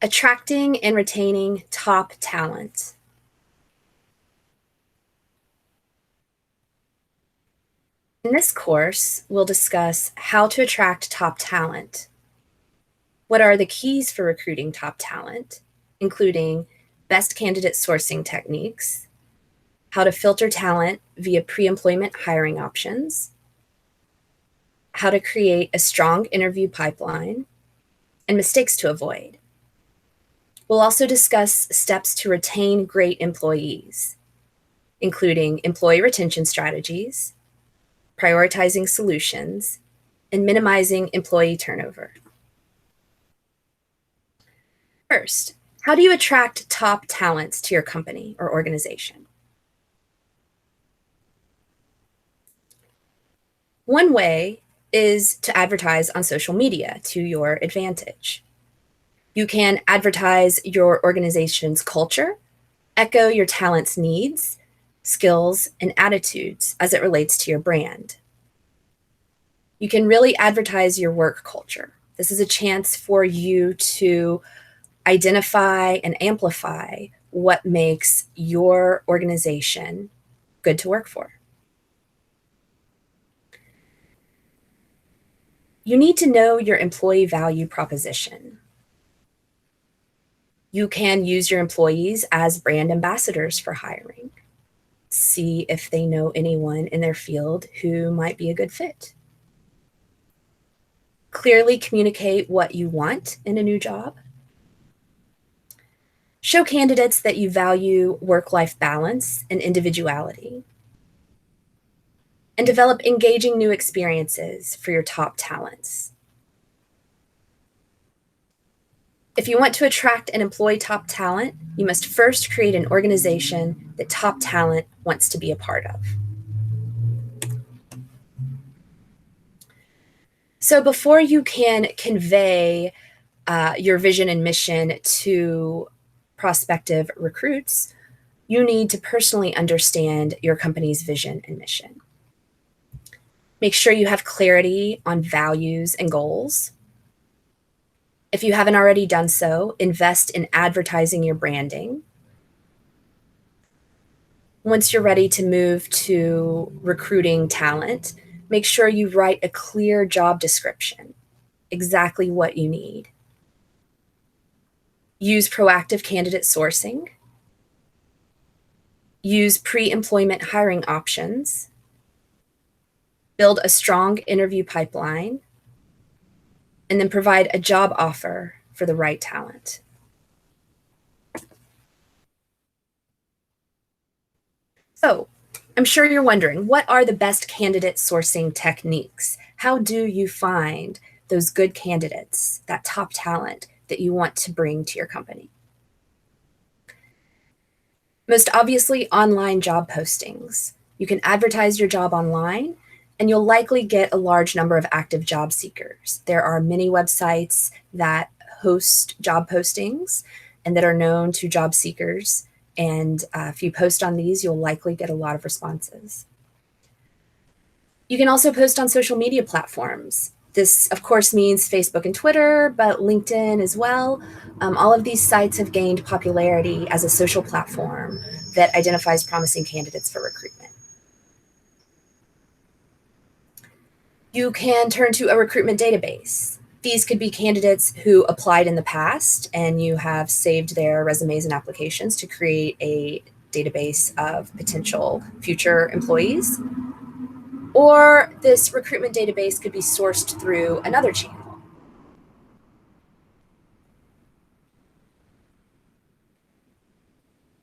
Attracting and retaining top talent. In this course, we'll discuss how to attract top talent. What are the keys for recruiting top talent, including best candidate sourcing techniques, how to filter talent via pre-employment hiring options, how to create a strong interview pipeline, and mistakes to avoid. We'll also discuss steps to retain great employees, including employee retention strategies, prioritizing solutions, and minimizing employee turnover. First, how do you attract top talents to your company or organization? One way is to advertise on social media to your advantage. You can advertise your organization's culture, echo your talent's needs, skills, and attitudes as it relates to your brand. You can really advertise your work culture. This is a chance for you to identify and amplify what makes your organization good to work for. You need to know your employee value proposition. You can use your employees as brand ambassadors for hiring. See if they know anyone in their field who might be a good fit. Clearly communicate what you want in a new job. Show candidates that you value work-life balance and individuality. And develop engaging new experiences for your top talents. If you want to attract and employ top talent, you must first create an organization that top talent wants to be a part of. So before you can convey your vision and mission to prospective recruits, you need to personally understand your company's vision and mission. Make sure you have clarity on values and goals. If you haven't already done so, invest in advertising your branding. Once you're ready to move to recruiting talent, make sure you write a clear job description, exactly what you need. Use proactive candidate sourcing. Use pre-employment hiring options. Build a strong interview pipeline, and then provide a job offer for the right talent. So, I'm sure you're wondering, what are the best candidate sourcing techniques? How do you find those good candidates, that top talent that you want to bring to your company? Most obviously, online job postings. You can advertise your job online, and you'll likely get a large number of active job seekers. There are many websites that host job postings and that are known to job seekers. And if you post on these, you'll likely get a lot of responses. You can also post on social media platforms. This, of course, means Facebook and Twitter, but LinkedIn as well. All of these sites have gained popularity as a social platform that identifies promising candidates for recruitment. You can turn to a recruitment database. These could be candidates who applied in the past, and you have saved their resumes and applications to create a database of potential future employees. Or this recruitment database could be sourced through another channel.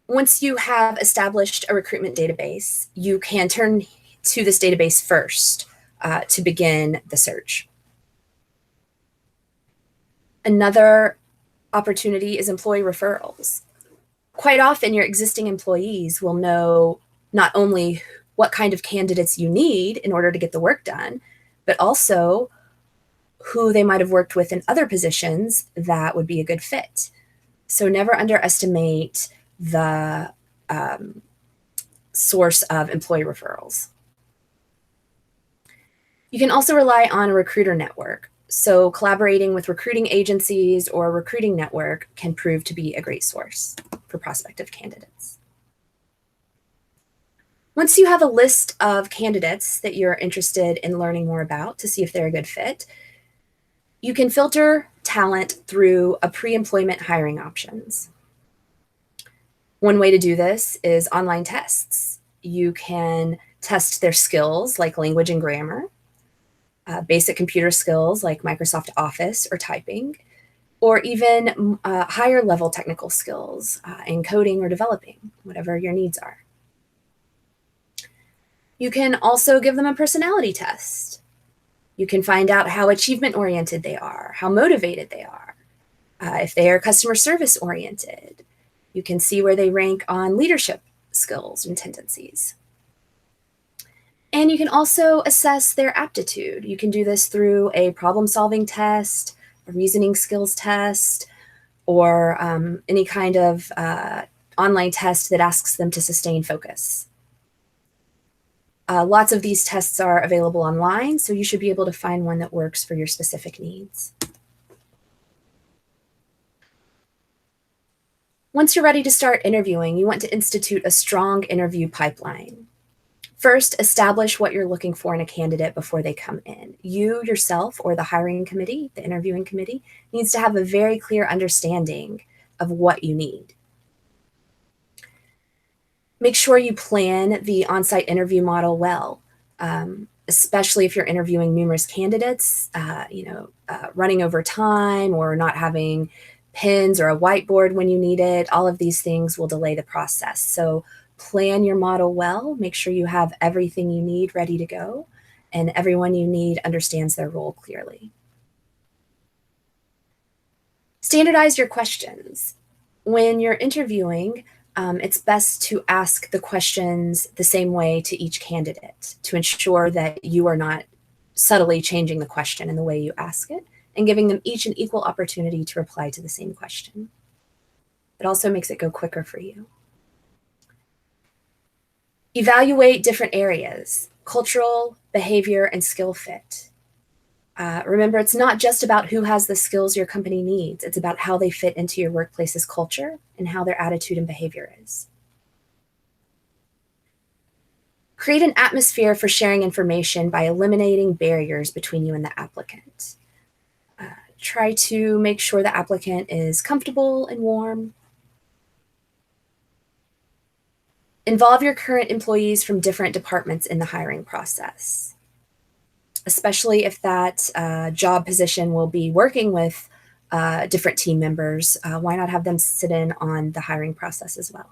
Once you have established a recruitment database, you can turn to this database first to begin the search. Another opportunity is employee referrals. Quite often, your existing employees will know not only what kind of candidates you need in order to get the work done, but also who they might have worked with in other positions that would be a good fit. So never underestimate the source of employee referrals. You can also rely on a recruiter network. So collaborating with recruiting agencies or a recruiting network can prove to be a great source for prospective candidates. Once you have a list of candidates that you're interested in learning more about to see if they're a good fit, you can filter talent through a pre-employment hiring options. One way to do this is online tests. You can test their skills like language and grammar, basic computer skills like Microsoft Office or typing, or even higher level technical skills in coding or developing, whatever your needs are. You can also give them a personality test. You can find out how achievement oriented they are, how motivated they are, if they are customer service oriented. You can see where they rank on leadership skills and tendencies. And you can also assess their aptitude. You can do this through a problem-solving test, a reasoning skills test, or any kind of online test that asks them to sustain focus. Lots of these tests are available online, so you should be able to find one that works for your specific needs. Once you're ready to start interviewing, you want to institute a strong interview pipeline. First, establish what you're looking for in a candidate before they come in. You yourself or the hiring committee, the interviewing committee, needs to have a very clear understanding of what you need. Make sure you plan the on-site interview model well, especially if you're interviewing numerous candidates, running over time or not having pens or a whiteboard when you need it. All of these things will delay the process. So plan your model well, make sure you have everything you need ready to go, and everyone you need understands their role clearly. Standardize your questions. When you're interviewing, it's best to ask the questions the same way to each candidate to ensure that you are not subtly changing the question in the way you ask it and giving them each an equal opportunity to reply to the same question. It also makes it go quicker for you. Evaluate different areas: cultural, behavior, and skill fit. Remember, it's not just about who has the skills your company needs. It's about how they fit into your workplace's culture and how their attitude and behavior is. Create an atmosphere for sharing information by eliminating barriers between you and the applicant. Try to make sure the applicant is comfortable and warm. Involve your current employees from different departments in the hiring process, especially if that job position will be working with different team members. Why not have them sit in on the hiring process as well?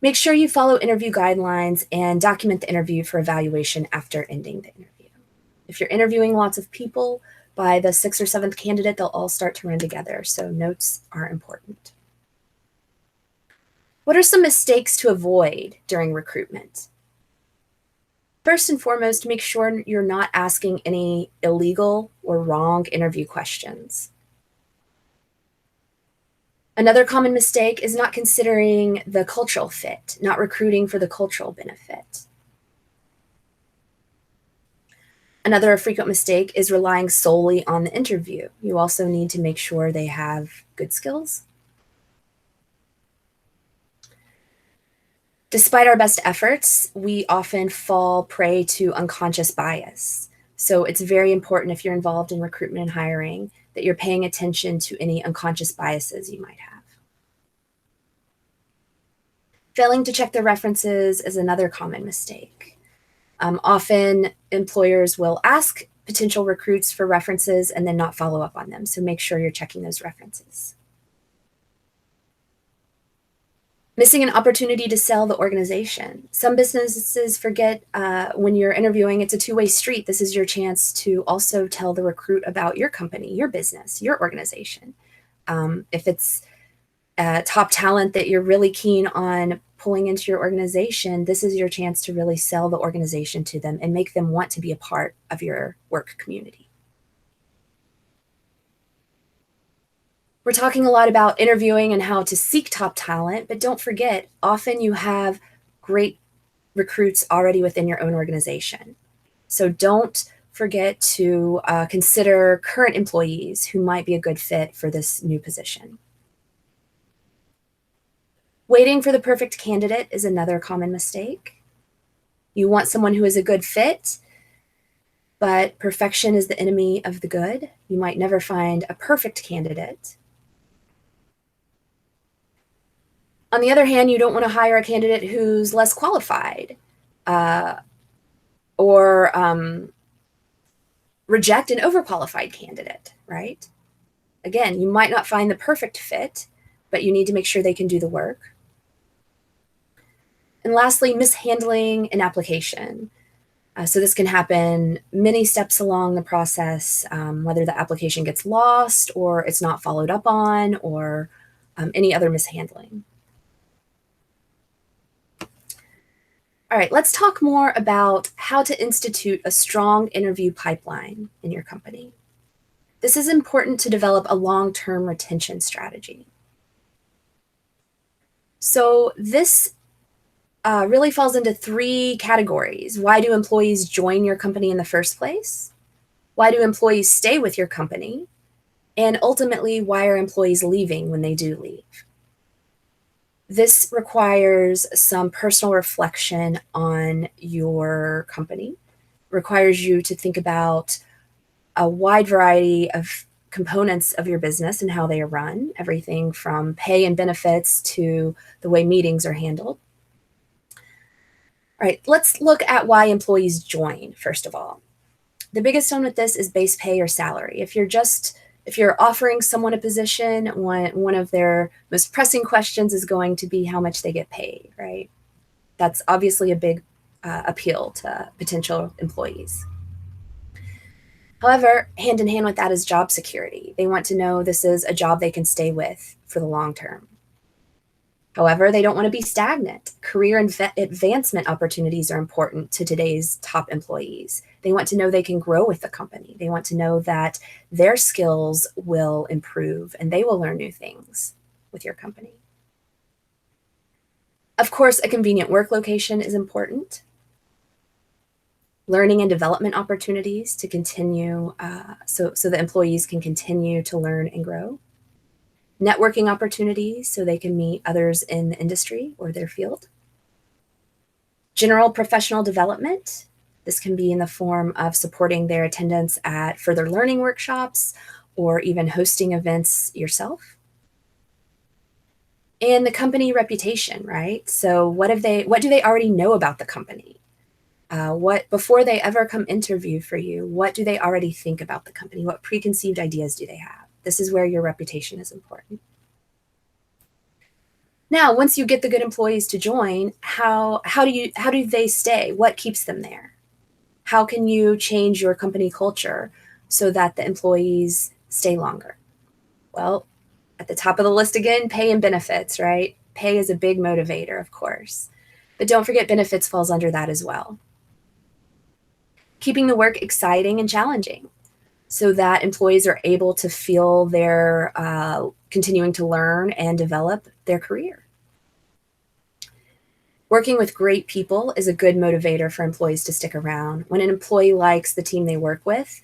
Make sure you follow interview guidelines and document the interview for evaluation after ending the interview. If you're interviewing lots of people, by the 6th or 7th candidate, they'll all start to run together, so notes are important. What are some mistakes to avoid during recruitment? First and foremost, make sure you're not asking any illegal or wrong interview questions. Another common mistake is not considering the cultural fit, not recruiting for the cultural benefit. Another frequent mistake is relying solely on the interview. You also need to make sure they have good skills. Despite our best efforts, we often fall prey to unconscious bias. So it's very important, if you're involved in recruitment and hiring, that you're paying attention to any unconscious biases you might have. Failing to check their references is another common mistake. Often employers will ask potential recruits for references and then not follow up on them. So make sure you're checking those references. Missing an opportunity to sell the organization. Some businesses forget when you're interviewing, it's a two-way street. This is your chance to also tell the recruit about your company, your business, your organization. If it's top talent that you're really keen on pulling into your organization, this is your chance to really sell the organization to them and make them want to be a part of your work community. We're talking a lot about interviewing and how to seek top talent, but don't forget, often you have great recruits already within your own organization. So don't forget to consider current employees who might be a good fit for this new position. Waiting for the perfect candidate is another common mistake. You want someone who is a good fit, but perfection is the enemy of the good. You might never find a perfect candidate. On the other hand, you don't want to hire a candidate who's less qualified or reject an overqualified candidate, right? Again, you might not find the perfect fit, but you need to make sure they can do the work. And lastly, mishandling an application. So this can happen many steps along the process, whether the application gets lost or it's not followed up on or any other mishandling. All right, let's talk more about how to institute a strong interview pipeline in your company. This is important to develop a long-term retention strategy. So this really falls into three categories. Why do employees join your company in the first place? Why do employees stay with your company? And ultimately, why are employees leaving when they do leave? This requires some personal reflection on your company, requires you to think about a wide variety of components of your business and how they are run, everything from pay and benefits to the way meetings are handled. All right, let's look at why employees join, first of all. The biggest one with this is base pay or salary. If you're offering someone a position, one of their most pressing questions is going to be how much they get paid, right? That's obviously a big appeal to potential employees. However, hand in hand with that is job security. They want to know this is a job they can stay with for the long term. However, they don't want to be stagnant. Career advancement opportunities are important to today's top employees. They want to know they can grow with the company. They want to know that their skills will improve and they will learn new things with your company. Of course, a convenient work location is important. Learning and development opportunities to continue so the employees can continue to learn and grow. Networking opportunities so they can meet others in the industry or their field. General professional development. This can be in the form of supporting their attendance at further learning workshops or even hosting events yourself. And the company reputation, right? So what do they already know about the company? Before they ever come interview for you, what do they already think about the company? What preconceived ideas do they have? This is where your reputation is important. Now, once you get the good employees to join, how do they stay? What keeps them there? How can you change your company culture so that the employees stay longer? Well, at the top of the list again, pay and benefits, right? Pay is a big motivator, of course. But don't forget benefits falls under that as well. Keeping the work exciting and challenging so that employees are able to feel they're continuing to learn and develop their career. Working with great people is a good motivator for employees to stick around. When an employee likes the team they work with,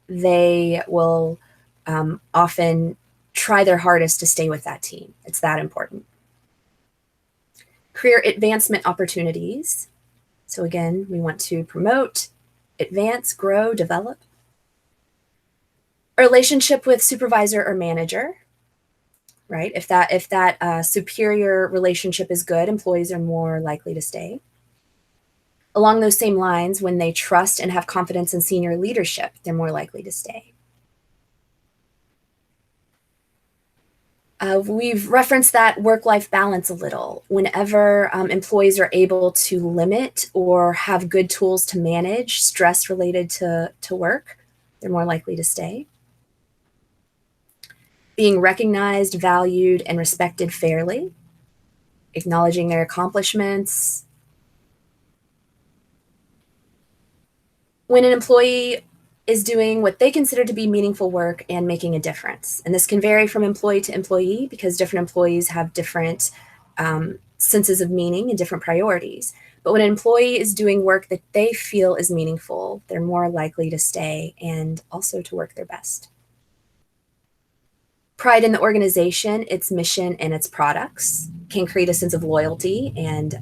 they will often try their hardest to stay with that team. It's that important. Career advancement opportunities. So again, we want to promote, advance, grow, develop. A relationship with supervisor or manager, right? If that superior relationship is good, employees are more likely to stay. Along those same lines, when they trust and have confidence in senior leadership, they're more likely to stay. We've referenced that work-life balance a little. Whenever employees are able to limit or have good tools to manage stress related to work, they're more likely to stay. Being recognized, valued, and respected fairly, acknowledging their accomplishments. When an employee is doing what they consider to be meaningful work and making a difference. And this can vary from employee to employee because different employees have different senses of meaning and different priorities. But when an employee is doing work that they feel is meaningful, they're more likely to stay and also to work their best. Pride in the organization, its mission, and its products can create a sense of loyalty and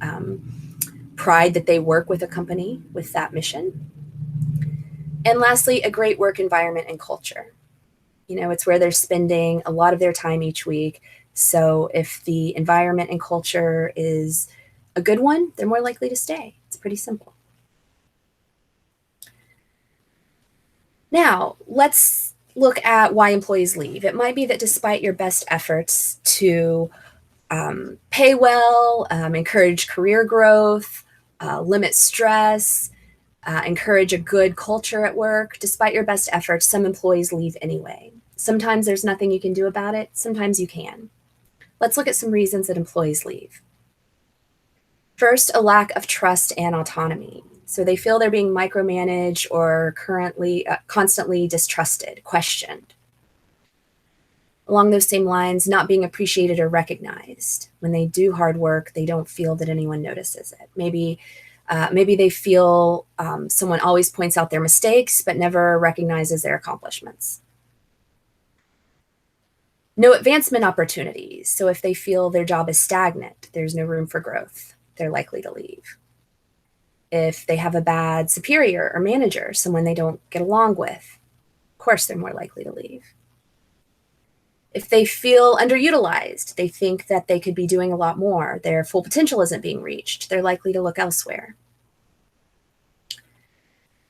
pride that they work with a company with that mission. And lastly, a great work environment and culture. It's where they're spending a lot of their time each week. So if the environment and culture is a good one, they're more likely to stay. It's pretty simple. Now, let's look at why employees leave. It might be that despite your best efforts to pay well, encourage career growth, limit stress, encourage a good culture at work, despite your best efforts, some employees leave anyway. Sometimes there's nothing you can do about it. Sometimes you can. Let's look at some reasons that employees leave. First, a lack of trust and autonomy. So they feel they're being micromanaged or constantly distrusted, questioned. Along those same lines, not being appreciated or recognized. When they do hard work, they don't feel that anyone notices it. Maybe they feel someone always points out their mistakes, but never recognizes their accomplishments. No advancement opportunities. So if they feel their job is stagnant, there's no room for growth, they're likely to leave. If they have a bad superior or manager, someone they don't get along with, of course, they're more likely to leave. If they feel underutilized, they think that they could be doing a lot more, their full potential isn't being reached, they're likely to look elsewhere.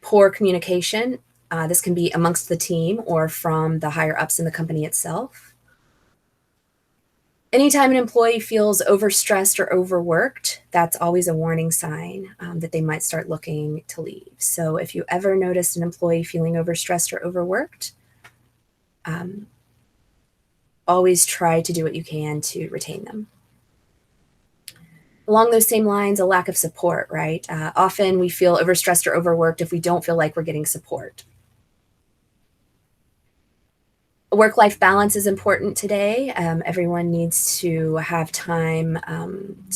Poor communication. This can be amongst the team or from the higher ups in the company itself. Anytime an employee feels overstressed or overworked, that's always a warning sign that they might start looking to leave. So if you ever notice an employee feeling overstressed or overworked, always try to do what you can to retain them. Along those same lines, a lack of support, right? Often we feel overstressed or overworked if we don't feel like we're getting support. Work-life balance is important today. Everyone needs to have time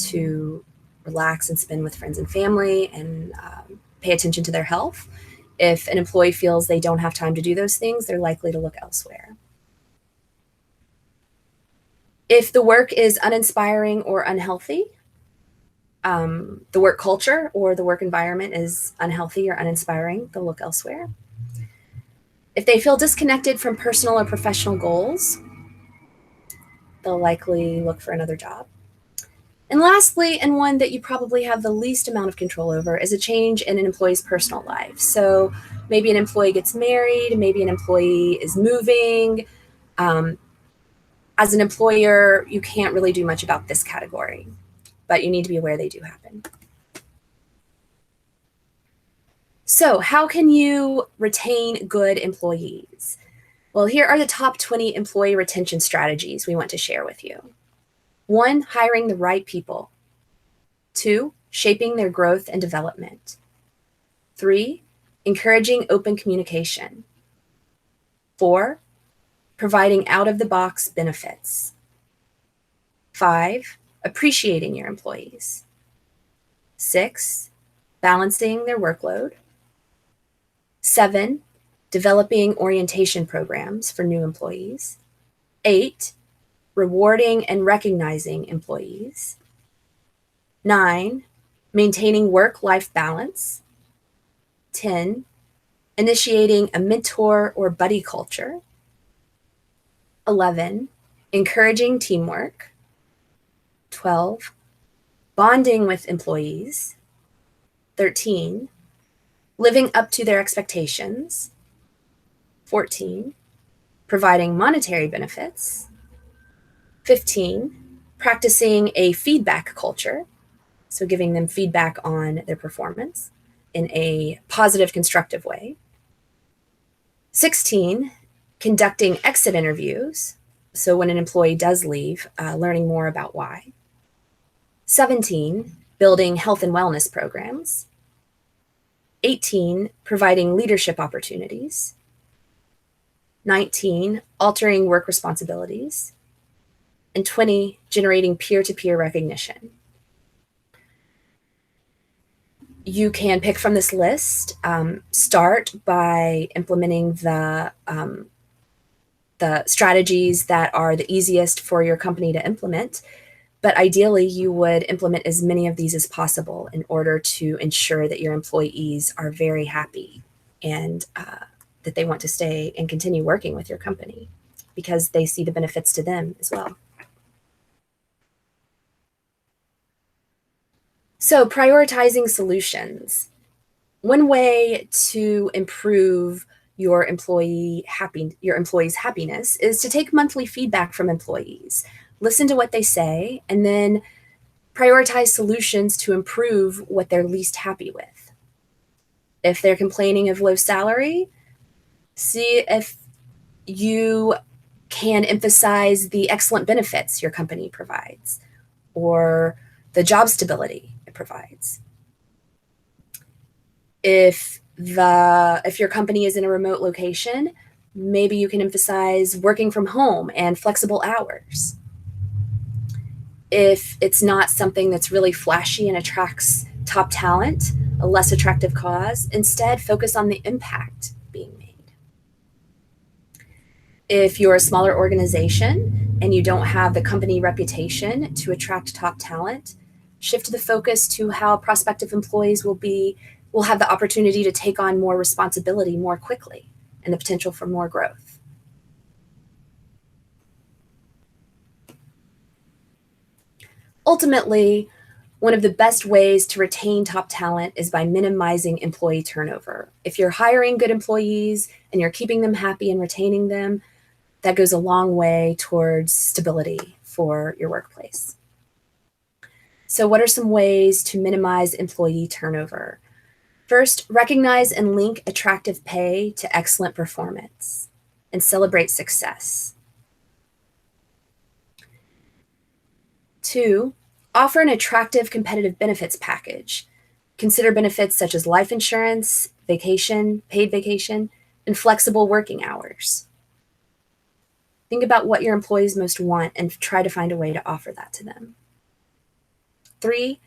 to relax and spend with friends and family and pay attention to their health. If an employee feels they don't have time to do those things, they're likely to look elsewhere. If the work is uninspiring or unhealthy, the work culture or the work environment is unhealthy or uninspiring, they'll look elsewhere. If they feel disconnected from personal or professional goals, they'll likely look for another job. And lastly, and one that you probably have the least amount of control over, is a change in an employee's personal life. So maybe an employee gets married, maybe an employee is moving. As an employer, you can't really do much about this category, but you need to be aware they do happen. So how can you retain good employees? Well, here are the top 20 employee retention strategies we want to share with you. 1, hiring the right people. 2, shaping their growth and development. 3, encouraging open communication. 4, providing out-of-the-box benefits. 5, appreciating your employees. 6, balancing their workload. 7, developing orientation programs for new employees. 8, rewarding and recognizing employees. 9, maintaining work-life balance. 10, initiating a mentor or buddy culture. 11, encouraging teamwork. 12, bonding with employees. 13, living up to their expectations. 14, providing monetary benefits. 15, practicing a feedback culture, so giving them feedback on their performance in a positive, constructive way. 16, conducting exit interviews, so when an employee does leave, learning more about why. 17, building health and wellness programs. 18, providing leadership opportunities. 19, altering work responsibilities. And 20, generating peer-to-peer recognition. You can pick from this list. Start by implementing the strategies that are the easiest for your company to implement. But ideally, you would implement as many of these as possible in order to ensure that your employees are very happy and that they want to stay and continue working with your company because they see the benefits to them as well. So, prioritizing solutions. One way to improve your employees' happiness is to take monthly feedback from employees. Listen to what they say and then prioritize solutions to improve what they're least happy with. If they're complaining of low salary, see if you can emphasize the excellent benefits your company provides or the job stability it provides. If your company is in a remote location, maybe you can emphasize working from home and flexible hours. If it's not something that's really flashy and attracts top talent, a less attractive cause, instead focus on the impact being made. If you're a smaller organization and you don't have the company reputation to attract top talent, shift the focus to how prospective employees will have the opportunity to take on more responsibility more quickly and the potential for more growth. Ultimately, one of the best ways to retain top talent is by minimizing employee turnover. If you're hiring good employees and you're keeping them happy and retaining them, that goes a long way towards stability for your workplace. So, what are some ways to minimize employee turnover? First, recognize and link attractive pay to excellent performance and celebrate success. 2, offer an attractive competitive benefits package. Consider benefits such as life insurance, vacation, paid vacation, and flexible working hours. Think about what your employees most want and try to find a way to offer that to them. 3,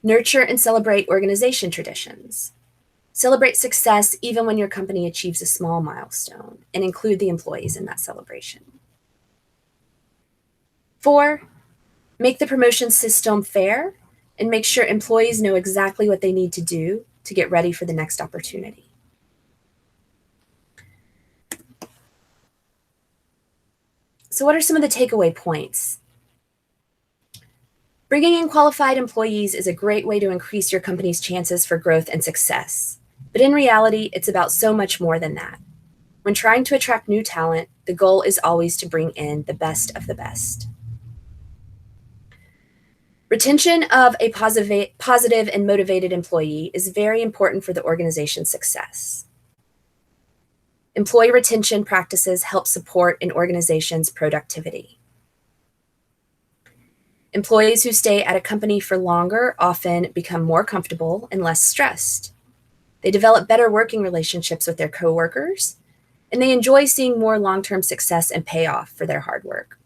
nurture and celebrate organization traditions. Celebrate success even when your company achieves a small milestone and include the employees in that celebration. 4, make the promotion system fair and make sure employees know exactly what they need to do to get ready for the next opportunity. So, what are some of the takeaway points? Bringing in qualified employees is a great way to increase your company's chances for growth and success. But in reality, it's about so much more than that. When trying to attract new talent, the goal is always to bring in the best of the best. Retention of a positive and motivated employee is very important for the organization's success. Employee retention practices help support an organization's productivity. Employees who stay at a company for longer often become more comfortable and less stressed. They develop better working relationships with their coworkers, and they enjoy seeing more long-term success and payoff for their hard work.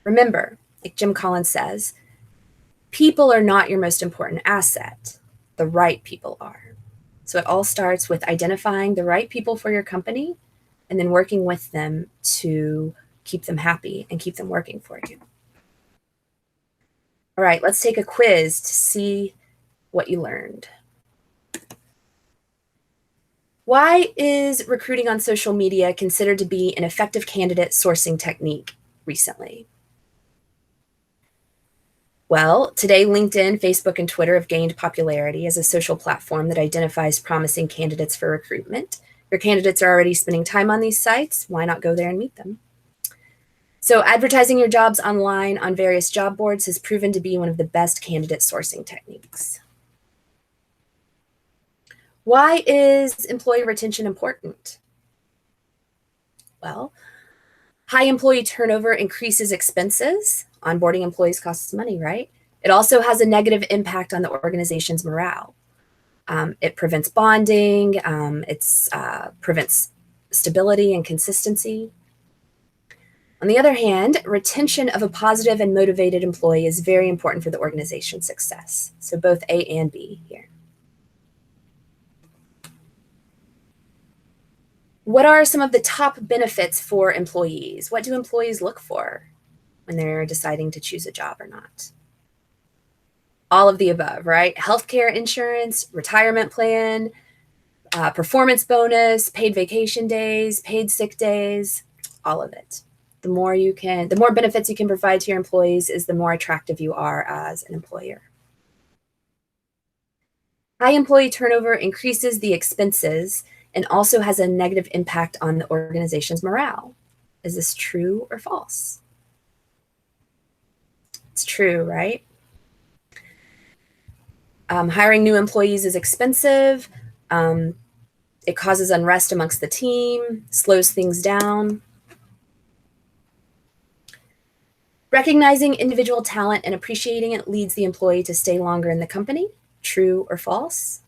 Remember, like Jim Collins says, people are not your most important asset. The right people are. So it all starts with identifying the right people for your company and then working with them to keep them happy and keep them working for you. All right, let's take a quiz to see what you learned. Why is recruiting on social media considered to be an effective candidate sourcing technique recently? Well, today LinkedIn, Facebook, and Twitter have gained popularity as a social platform that identifies promising candidates for recruitment. Your candidates are already spending time on these sites. Why not go there and meet them? So, advertising your jobs online on various job boards has proven to be one of the best candidate sourcing techniques. Why is employee retention important? Well, high employee turnover increases expenses. Onboarding employees costs money, right? It also has a negative impact on the organization's morale. It prevents bonding. It prevents stability and consistency. On On the other hand, retention of a positive and motivated employee is very important for the organization's success. So both A and B here. What are some of the top benefits for employees? What do employees look for when they're deciding to choose a job or not? All of the above, right? Healthcare insurance, retirement plan, performance bonus, paid vacation days, paid sick days, all of it. The more benefits you can provide to your employees is the more attractive you are as an employer. High employee turnover increases the expenses and also has a negative impact on the organization's morale. Is this true or false? It's true, right? Hiring new employees is expensive. It causes unrest amongst the team, slows things down. Recognizing individual talent and appreciating it leads the employee to stay longer in the company. True or false?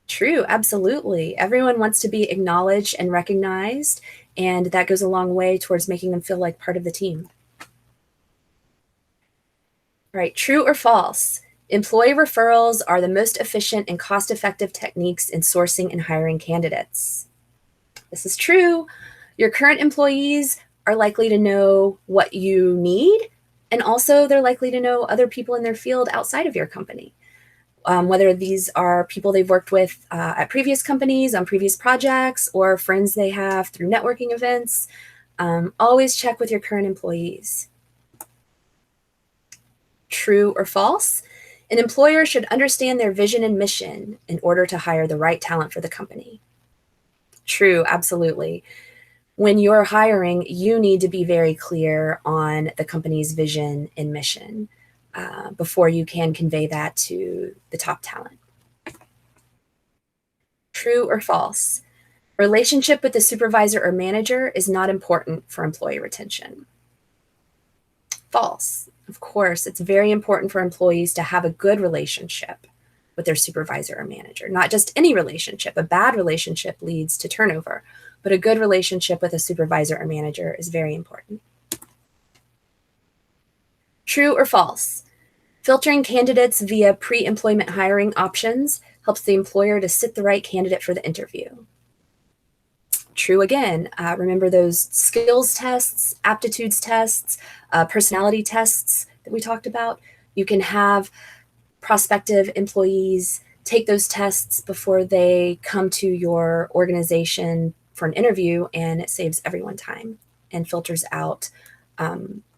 True, absolutely. Everyone wants to be acknowledged and recognized, and that goes a long way towards making them feel like part of the team. Right, true or false? Employee referrals are the most efficient and cost-effective techniques in sourcing and hiring candidates. This is true. Your current employees are likely to know what you need, and also they're likely to know other people in their field outside of your company. Whether these are people they've worked with at previous companies, on previous projects, or friends they have through networking events. Always check with your current employees. True or false? An employer should understand their vision and mission in order to hire the right talent for the company. True, absolutely. When you're hiring, you need to be very clear on the company's vision and mission before you can convey that to the top talent. True or false? Relationship with the supervisor or manager is not important for employee retention. False. Of course, it's very important for employees to have a good relationship with their supervisor or manager. Not just any relationship. A bad relationship leads to turnover, but a good relationship with a supervisor or manager is very important. True or false? Filtering candidates via pre-employment hiring options helps the employer to sit the right candidate for the interview. True again. Remember those skills tests, aptitudes tests, personality tests that we talked about? You can have prospective employees take those tests before they come to your organization for an interview, and it saves everyone time and filters out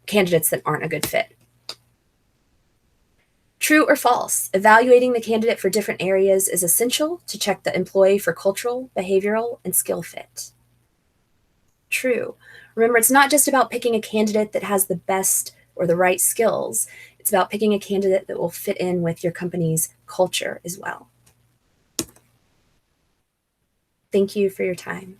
candidates that aren't a good fit. True or false? Evaluating the candidate for different areas is essential to check the employee for cultural, behavioral, and skill fit. True. Remember, it's not just about picking a candidate that has the best or the right skills. It's about picking a candidate that will fit in with your company's culture as well. Thank you for your time.